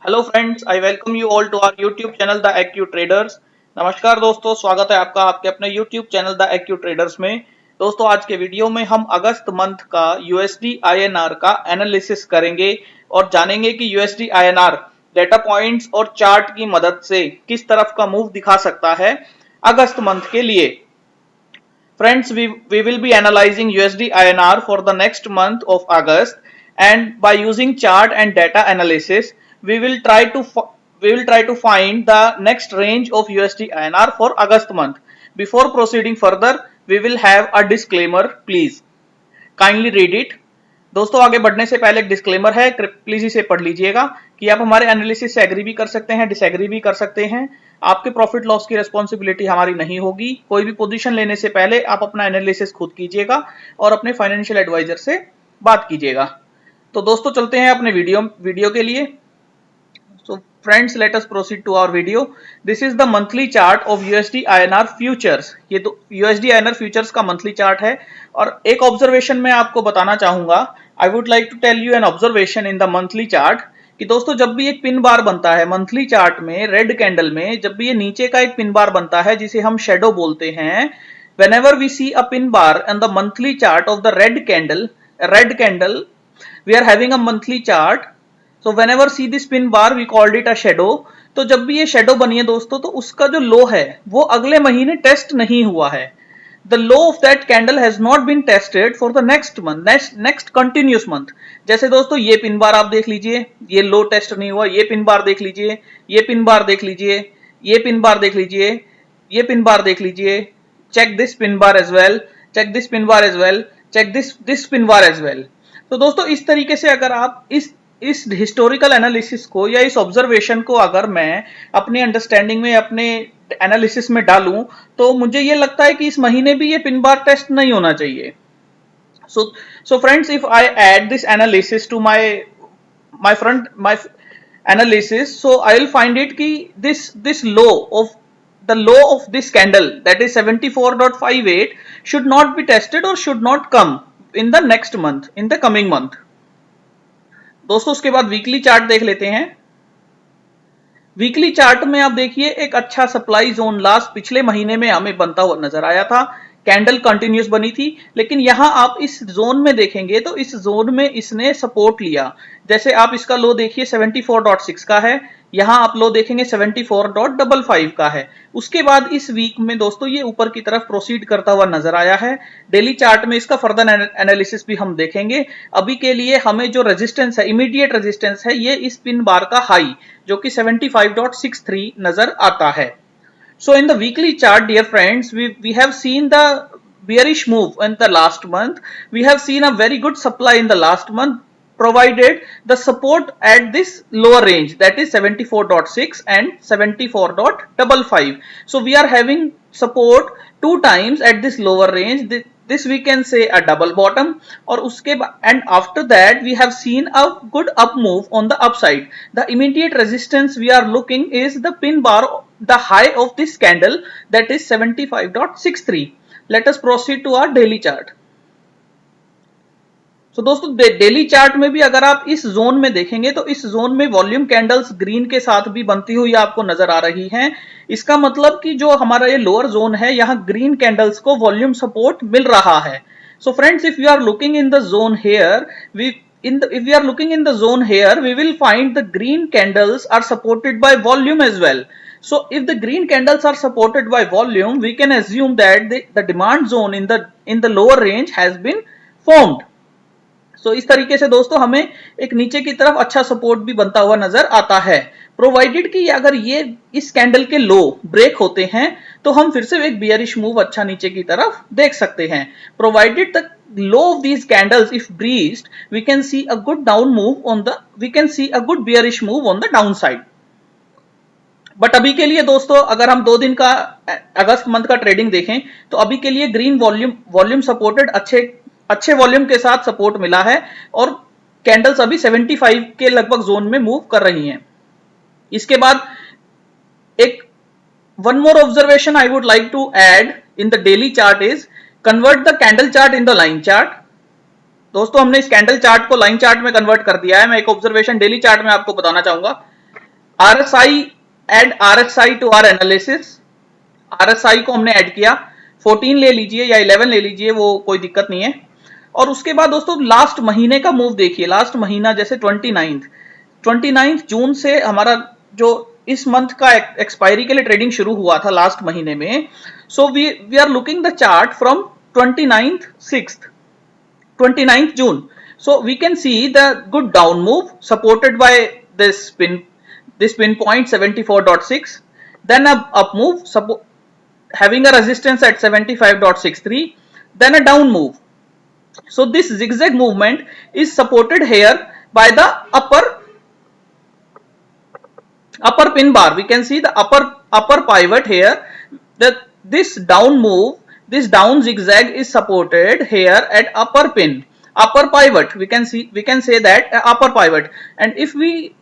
Hello friends, I welcome you all to our YouTube channel the AQ traders. नमस्कार दोस्तों, स्वागत है आपका आपके अपने YouTube channel the AQ traders में। दोस्तों, आज के वीडियो में हम अगस्त मंथ का यूएसडी आईएनआर का एनालिसिस करेंगे और जानेंगे कि यूएसडी आईएनआर डेटा पॉइंट्स और चार्ट की मदद से किस तरफ का मूव दिखा सकता है अगस्त मंथ के लिए। Friends, we will be analyzing USD INR for the next month of August, and by using chart and data analysis, we will try to find the next range of USD INR for August month. Before proceeding further, we will have a disclaimer. Please kindly read it. दोस्तों, आगे बढ़ने से पहले एक disclaimer है, please इसे पढ़ लीजिएगा कि आप हमारे एनालिसिस से एग्री भी कर सकते हैं, डिसएग्री भी कर सकते हैं। आपके प्रॉफिट लॉस की रिस्पॉन्सिबिलिटी हमारी नहीं होगी। कोई भी पोजीशन लेने से पहले आप अपना एनालिसिस खुद कीजिएगा और अपने फाइनेंशियल एडवाइजर से बात कीजिएगा। तो दोस्तों, चलते हैं अपने वीडियो के लिए। So friends, let us proceed to our video. This is the monthly chart of USD INR futures. ये तो USD INR futures का monthly chart है। और एक ऑब्जर्वेशन मैं आपको बताना चाहूंगा। I would like to tell you an observation in the monthly chart कि दोस्तों, जब भी एक पिन बार बनता है मंथली चार्ट में रेड कैंडल में, जब भी ये नीचे का एक पिन बार बनता है जिसे हम शेडो बोलते हैं, whenever we see a pin bar on the monthly chart of the red candle, we are having a monthly chart. So whenever see this pin bar we called it a shadow. तो जब भी ये shadow बनी है दोस्तों, तो उसका जो लो है वो अगले महीने टेस्ट नहीं हुआ है। The low of that candle has not been tested for the next month, next continuous month. जैसे दोस्तों, ये पिन बार आप देख लीजिए, ये लो टेस्ट नहीं हुआ। ये पिन बार देख लीजिए, ये पिन बार देख लीजिए, ये पिन बार देख लीजिए, ये पिन बार देख लीजिए। Check this pin bar as well, check this pin bar as well, check this pin bar as well. तो दोस्तों, इस तरीके से अगर आप इस हिस्टोरिकल एनालिसिस को या इस ऑब्जर्वेशन को अगर मैं अपने अंडरस्टैंडिंग में, अपने एनालिसिस में डालूं, तो मुझे ये लगता है कि इस महीने भी ये पिन बार टेस्ट नहीं होना चाहिए। So friends, if I add this analysis to my analysis, so I will find it कि this low of this candle, that is 74.58, should not be tested or should not come in the next month, in the coming month. दोस्तों, उसके बाद weekly chart देख लेते हैं। Weekly chart में आप देखिए, एक अच्छा सप्लाई जोन लास्ट पिछले महीने में हमें बनता हुआ नजर आया था। कैंडल कंटिन्यूस बनी थी, लेकिन यहां आप इस जोन में देखेंगे तो इस जोन में इसने सपोर्ट लिया। जैसे आप इसका लो देखिए 74.6 का है, यहां आप लो देखेंगे 74.55 का है। उसके बाद इस वीक में दोस्तों ये ऊपर की तरफ प्रोसीड करता हुआ नजर आया है। डेली चार्ट में इसका फर्दर एनालिसिस भी हम देखेंगे। अभी के लिए हमें जो रेजिस्टेंस है, इमीडिएट रेजिस्टेंस है, ये इस पिन बार का हाई जो कि 75.63 नजर आता है। So in the weekly chart, dear friends, we have seen the bearish move in the last month. We have seen a very good supply in the last month, provided the support at this lower range, that is 74.6 and 74.55. So we are having support two times at this lower range. This we can say a double bottom, और उसके and after that we have seen a good up move on the upside. The immediate resistance we are looking is the pin bar, the high of this candle, that is 75.63. Let us proceed to our daily chart. तो दोस्तों, daily chart में भी अगर आप इस zone में देखेंगे तो इस जोन में वॉल्यूम कैंडल्स ग्रीन के साथ भी बनती हुई आपको नजर आ रही हैं। इसका मतलब कि जो हमारा ये लोअर जोन है, यहां ग्रीन कैंडल्स को वॉल्यूम सपोर्ट मिल रहा है। So friends, if you are looking in the zone here, if we are looking in the zone here, we will find the green candles are supported by volume as well. So if the green candles are supported by volume, we can assume that the demand zone in the lower range has been formed. So इस तरीके से दोस्तों हमें एक नीचे की तरफ अच्छा सपोर्ट भी बनता हुआ नजर आता है, प्रोवाइडेड कि अगर ये इस कैंडल के लो ब्रेक होते हैं तो हम फिर से एक बियरिश मूव अच्छा नीचे की तरफ देख सकते हैं। Provided the low of these candles if breached, we can see a good down move on the, we can see a good bearish move on the downside. But अभी के लिए दोस्तों, अगर हम 2 दिन का अगस्त मंथ का ट्रेडिंग देखें तो अभी के लिए ग्रीन वॉल्यूम सपोर्टेड अच्छे वॉल्यूम के साथ सपोर्ट मिला है और कैंडल्स अभी 75 के लगभग जोन में मूव कर रही हैं। इसके बाद एक one more observation I would like to add in the daily chart is convert the candle chart in the line chart. दोस्तों, हमने इस कैंडल चार्ट को लाइन चार्ट में कन्वर्ट कर दिया है। मैं एक ऑब्जर्वेशन डेली चार्ट में आपको बताना चाहूंगा। RSI, add RSI to our analysis. RSI को हमने ऐड किया, 14 ले लीजिए या 11 ले लीजिए, वो कोई दिक्कत नहीं है। और उसके बाद दोस्तों लास्ट महीने का मूव देखिए, लास्ट महीना जैसे 29 जून से हमारा जो इस मंथ का एक्सपायरी के लिए ट्रेडिंग शुरू हुआ था लास्ट महीने में। So we are looking the chart from 29th June. So we can see the good down move supported by this pin point 74.6, then a up move having a resistance at 75.63, then a down move. So this zigzag movement is supported here by the upper pin bar. We can see the upper pivot here. That this down move, this down zigzag is supported here at upper pivot. We can say that upper pivot. And if we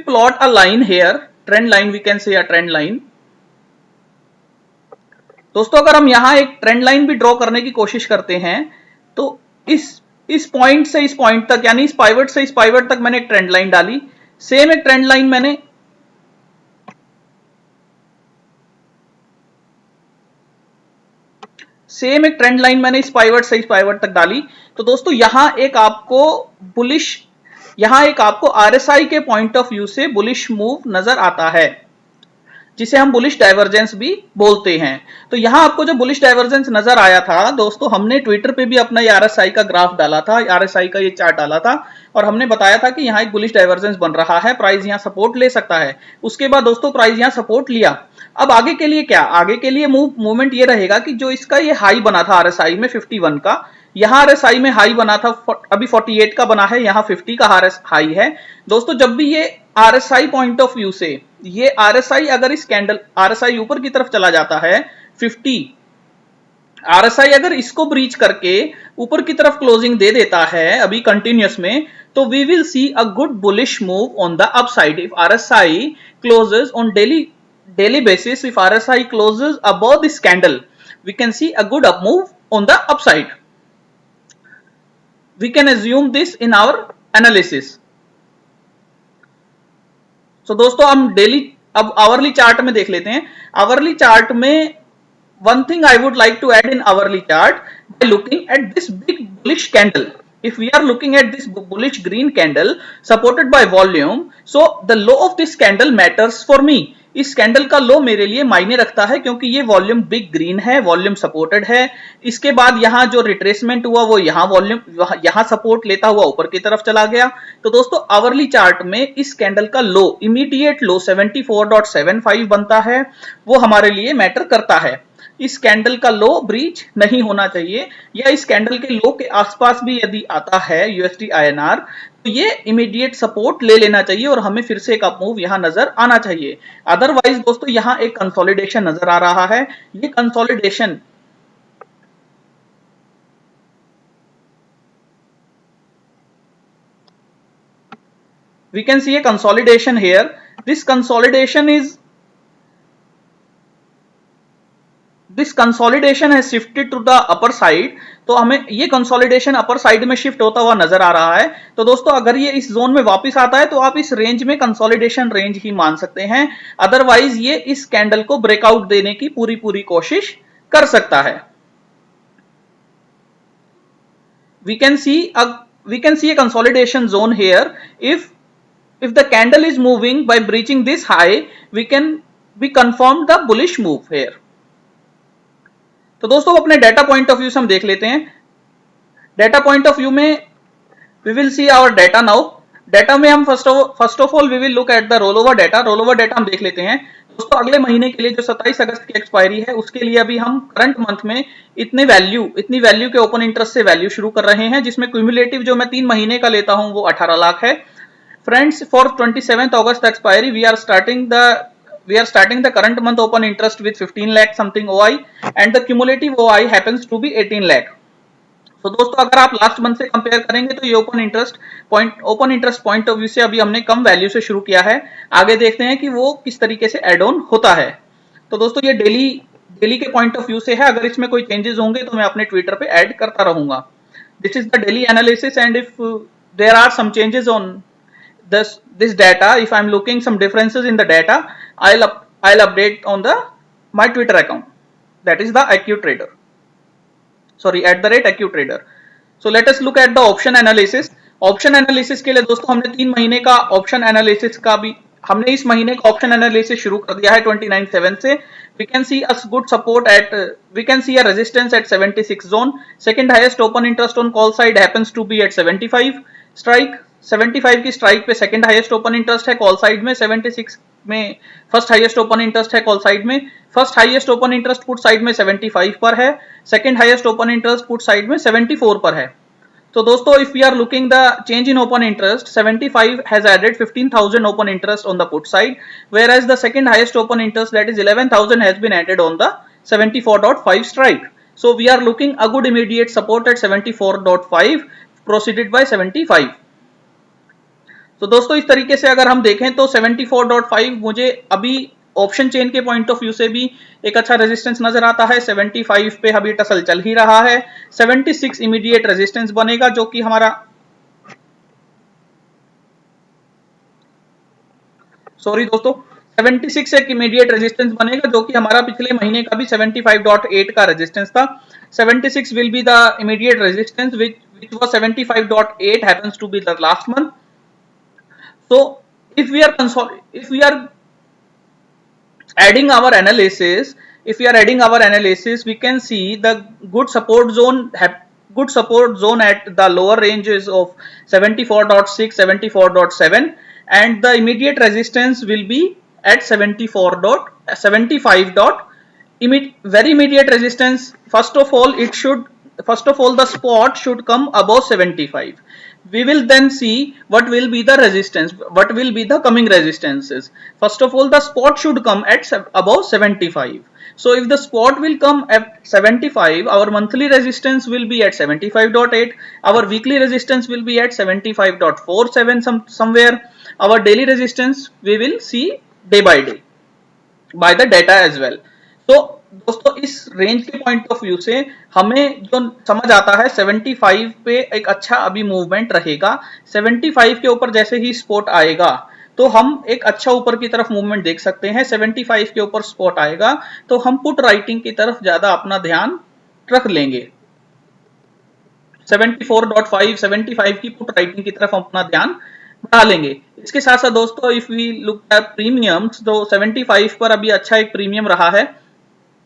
plot a line here, trend line, we can say a trend line. दोस्तों अगर हम यहां एक trend line भी draw करने की कोशिश करते हैं तो इस पॉइंट से इस पॉइंट तक, यानी इस पाइवट से इस पाइवट तक मैंने एक ट्रेंड लाइन डाली। सेम एक ट्रेंड लाइन मैंने इस पाइवट से इस पाइवट तक डाली। तो दोस्तों यहां एक आपको RSI के पॉइंट ऑफ व्यू से बुलिश मूव नजर आता है, जिसे हम बुलिश डाइवर्जेंस भी बोलते हैं। तो यहां आपको जो बुलिश डाइवर्जेंस नजर आया था दोस्तों, हमने ट्विटर पे भी अपना RSI का ग्राफ डाला था, RSI का ये चार्ट डाला था और हमने बताया था कि यहां एक बुलिश डाइवर्जेंस बन रहा है, प्राइस यहां सपोर्ट ले सकता है। उसके बाद दोस्तों प्राइस यहां सपोर्ट लिया। अब आगे के लिए क्या, आगे के लिए मूवमेंट ये रहेगा कि जो इसका ये हाई बना था RSI में 51 का, यहां RSI में हाई बना था, अभी 48 का बना है, यहां 50 का हाई है। दोस्तों जब भी ये RSI पॉइंट ऑफ व्यू से ये RSI अगर इस कैंडल RSI ऊपर की तरफ चला जाता है 50, RSI अगर इसको ब्रीच करके ऊपर की तरफ क्लोजिंग दे देता है अभी कंटिन्यूअस में, तो we will see a good bullish move on the upside. If RSI closes on daily basis, if RSI closes above this candle, we can see a good up move on the upside. We can assume this in our analysis. So दोस्तों हम अब hourly chart में देख लेते हैं। Hourly chart में one thing I would like to add in hourly chart, by looking at this big bullish candle. If we are looking at this bullish green candle supported by volume, so the low of this candle matters for me. इस candle का लो मेरे लिए मायने रखता है क्योंकि ये volume big green है, वॉल्यूम सपोर्टेड है। इसके बाद यहां जो रिट्रेसमेंट हुआ वो यहां सपोर्ट लेता हुआ ऊपर की तरफ चला गया। तो दोस्तों आवरली चार्ट में इस कैंडल का लो, इमीडिएट लो 74.75 बनता है, वो हमारे लिए मैटर करता है। इस कैंडल का लो ब्रीच नहीं होना चाहिए, या इस कैंडल के लो के आसपास भी यदि आता है USD INR तो ये इमीडिएट सपोर्ट ले लेना चाहिए और हमें फिर से एक अप मूव यहां नजर आना चाहिए। अदरवाइज दोस्तों यहां एक कंसोलिडेशन नजर आ रहा है। ये consolidation we can see a consolidation here. This consolidation has shifted to the upper side. तो हमें ये कंसोलिडेशन अपर साइड में शिफ्ट होता हुआ नजर आ रहा है। तो दोस्तों अगर ये इस जोन में वापस आता है तो आप इस रेंज में कंसोलिडेशन रेंज ही मान सकते हैं। अदरवाइज ये इस कैंडल को ब्रेकआउट देने की पूरी कोशिश कर सकता है। we can see a consolidation zone here. If the candle is moving by breaching this high, we confirm the bullish move here. तो दोस्तों अपने डेटा पॉइंट ऑफ व्यू से हम देख लेते हैं। डेटा पॉइंट ऑफ व्यू में we will see our data now. Data में हम first of all we will look at the roll over data. Roll over data हम देख लेते हैं। दोस्तों अगले महीने के लिए जो 27 अगस्त की एक्सपायरी है उसके लिए अभी हम करंट मंथ में इतनी वैल्यू के ओपन इंटरेस्ट से वैल्यू शुरू कर रहे हैं, जिसमें क्यूमुलेटिव जो मैं 3 महीने का लेता हूं वो 18 लाख है। Friends for 27th August expiry we are starting the current month open interest with 15 lakh something OI and the cumulative OI happens to be 18 lakh. तो दोस्तों अगर आप लास्ट मंथ से कंपेयर करेंगे तो ये open interest point of view से अभी हमने कम वैल्यू से शुरू किया है। आगे देखते हैं कि वो किस तरीके से एड ऑन होता है। तो दोस्तों ये डेली के पॉइंट ऑफ व्यू से है। अगर इसमें कोई चेंजेस होंगे तो मैं अपने ट्विटर पे ऐड करता रहूंगा। This is the daily analysis and if there are some changes on this data. If I'm looking some differences in the data, I'll update on the my Twitter account, that is the AccuTrader, sorry @AccuTrader. So let us look at the option analysis. Option analysis के लिए दोस्तों हमने 3 महीने का option analysis का भी हमने इस महीने का ऑप्शन एनालिसिस शुरू कर दिया है 29/7 से. We can see a good support at we can see a resistance at 76 zone. Second highest open interest on call side happens to be at 75 strike. 75 की स्ट्राइक पे सेकंड हाईएस्ट ओपन इंटरेस्ट है call side में. 76 में first highest open interest है call side में. First highest open interest put side में 75 पर है. Second highest open interest put side में 74 पर है. तो दोस्तों if we are looking the change in open interest, 75 has added 15,000 open interest on the put side, whereas the second highest open interest, that is 11,000, has been added on the 74.5 strike. So we are looking a good immediate support at 74.5 preceded by 75. तो दोस्तों इस तरीके से अगर हम देखें तो 74.5 मुझे अभी ऑप्शन चेन के पॉइंट ऑफ व्यू से भी एक अच्छा रेजिस्टेंस नजर आता है. 75 पे अभी टसल चल ही रहा है. 76 इमीडिएट रेजिस्टेंस बनेगा जो कि हमारा सॉरी दोस्तों 76 एक इमीडिएट रेजिस्टेंस बनेगा जो कि हमारा पिछले महीने का भी 75.8 का रेजिस्टेंस था. 76 will be the immediate resistance which was 75.8 happens to be the last month. So if we are adding our analysis, we can see the good support zone at the lower ranges of 74.6, 74.7, and the immediate resistance will be at 74.75. Very immediate resistance. First of all, the spot should come above 75. We will then see what will be the resistance, what will be the coming resistances. First of all, the spot should come at above 75. So if the spot will come at 75, our monthly resistance will be at 75.8, our weekly resistance will be at 75.47 somewhere. Our daily resistance we will see day by day by the data as well. तो दोस्तों इस range के point of view से हमें जो समझ आता है 75 पे एक अच्छा अभी मूवमेंट रहेगा. 75 के ऊपर जैसे ही स्पॉट आएगा तो हम एक अच्छा ऊपर की तरफ मूवमेंट देख सकते हैं. 75 के ऊपर स्पॉट आएगा तो हम पुट राइटिंग की तरफ ज्यादा अपना ध्यान रख लेंगे. 74.5 75 की पुट राइटिंग की तरफ अपना ध्यान बढ़ा लेंगे. इसके साथ साथ दोस्तों if we look at premiums तो 75 पर अभी अच्छा एक प्रीमियम रहा है.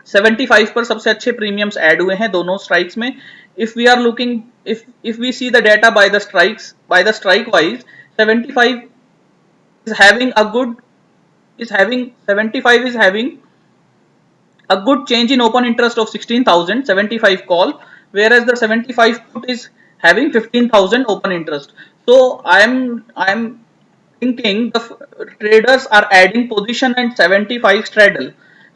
75 पर सबसे अच्छे प्रीमियम्स ऐड हुए हैं दोनों स्ट्राइक्स में. If we are looking if we see the data by the strike wise 75 is having a good 75 is having a good change in open interest of 16,000 75 call, whereas the 75 put is having 15,000 open interest. So I am thinking the traders are adding position at 75 straddle.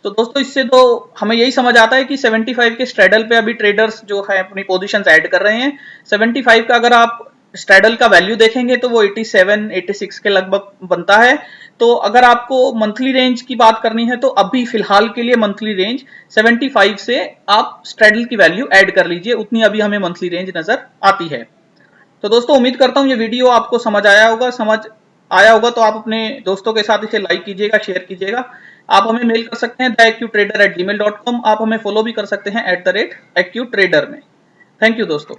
तो दोस्तों इससे तो हमें यही समझ आता है कि 75 के स्ट्रेडल पे अभी ट्रेडर्स जो है अपनी पोजीशंस ऐड कर रहे हैं. 75 का अगर आप स्ट्रेडल का वैल्यू देखेंगे तो वो 87 86 के लगभग बनता है. तो अगर आपको मंथली रेंज की बात करनी है तो अभी फिलहाल के लिए मंथली रेंज 75 से आप स्ट्रेडल की वैल्यू ऐड कर लीजिए, उतनी अभी हमें मंथली रेंज नजर आती है. तो दोस्तों उम्मीद करता हूं ये वीडियो आपको समझ आया होगा तो आप अपने दोस्तों के साथ इसे लाइक कीजिएगा, शेयर कीजिएगा. आप हमें मेल कर सकते हैं theaccutrader@gmail.com. आप हमें फॉलो भी कर सकते हैं @AccuTrader में. थैंक यू दोस्तों.